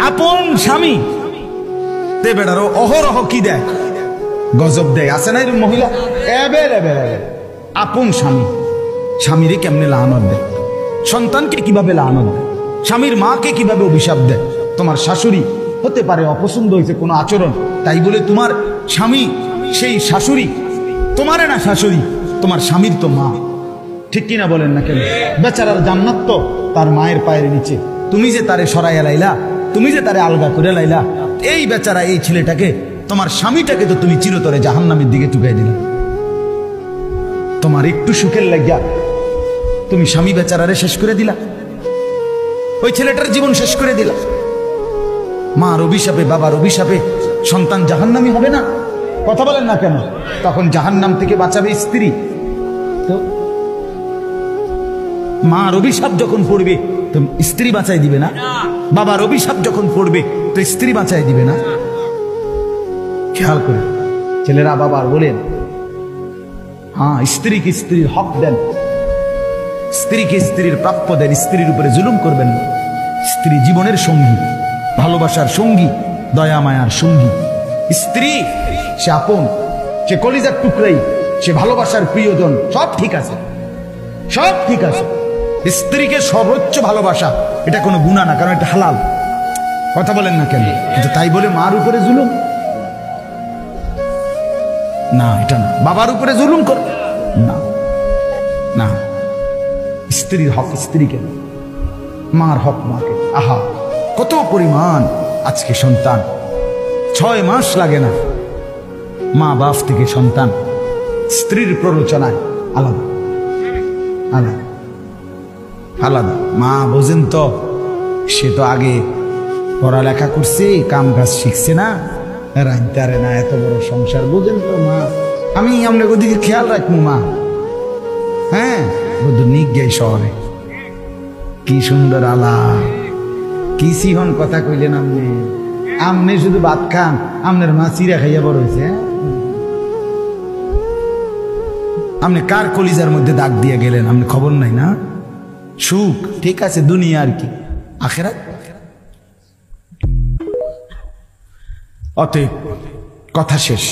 আপন স্বামী তে বেড়ারও অহরহ কি দেয়, গজব দেয়। আছে না এরকম মহিলা? আপন স্বামী, স্বামীরে কেমনে লানত দেয়, সন্তানকে কিভাবে লানত দেয়, স্বামীর মাকে কিভাবে অভিশাপ দেয়। তোমার শাশুড়ি হতে পারে অপছন্দ হয়েছে কোনো আচরণ, তাই বলে তোমার স্বামী সেই শাশুড়ি তোমারে না শাশুড়ি, তোমার স্বামীর তো মা, ঠিক কিনা বলেন না কেন? বেচারার জান্নাত তো তার মায়ের পায়ের নিচে। তুমি যে তারে সরাইয়া লাইলা, তুমি যে তারে আলগা করে লাইলা, এই বেচারা এই ছেলেটাকে, তোমার স্বামীটাকে তো তুমি চিরতরে জাহান্নামের দিকে টুকাই দিলা। তোমার একটু সুখের লাগিয়া তুমি স্বামী বেচারারে শেষ করে দিলা, ওই ছেলেটার জীবন শেষ করে দিলা। মার অভিশাপে, বাবার অভিশাপে সন্তান জাহান্নামী হবে না? কথা বলেন না কেন? তখন জাহান্নাম থেকে বাঁচাবে স্ত্রী। তো মার অভিশাপ যখন পড়বে তো স্ত্রী বাঁচাই দিবে না? বাবার অভিশাপ যখন পড়বে তো স্ত্রী বাঁচাই দিবে না? খেয়াল করে ছেলেরা বাবার বলেন, হ্যাঁ স্ত্রীকে স্ত্রীর হক দেন, স্ত্রীকে স্ত্রীর প্রাপ্য দেন, স্ত্রীর উপরে জুলুম করবেন না। স্ত্রী জীবনের সঙ্গী, ভালোবাসার সঙ্গী, দয়া মায়ার সঙ্গী। স্ত্রী সে আপন, সে কলিজার টুকরাই, সে ভালোবাসার প্রিয়জন, সব ঠিক আছে, সব ঠিক আছে। স্ত্রীকে সর্বোচ্চ ভালোবাসা এটা কোনো গুনাহ না, কারণ এটা হালাল। কথা বলেন না কেন? কিন্তু তাই বলে মার উপরে জুলুম না, এটা না। বাবার উপরে জুলুম কর না, না। স্ত্রীর হক স্ত্রীকে, মার হক মাকে। আহা কত পরিমাণ আজকে সন্তান 6 মাস লাগে না, মা বাপ থেকে সন্তান স্ত্রীর প্ররোচনায় আলাদা আলাদা আলাদা। মা বোঝেন তো, সে তো আগে পড়ালেখা করছে, কাম কাজ শিখছে না, রাইতারে না, এত বড় সংসার বোঝেন তো মা। আমি আপনাকে ওদিকে খেয়াল রাখবো মা। হ্যাঁ নিক গাই শহরে কি সুন্দর আলা, কি সিহন কথা কইলেন আপনি। আমনে শুধু ভাত খান, আপনার মা চিরা খাইয়া বড় হয়েছে। আপনি কার কলিজার মধ্যে দাগ দিয়ে গেলেন, আপনি খবর নাই না? সুখ ঠিক আছে, দুনিয়া আর কি, আখেরাত। অতএব কথা শেষ।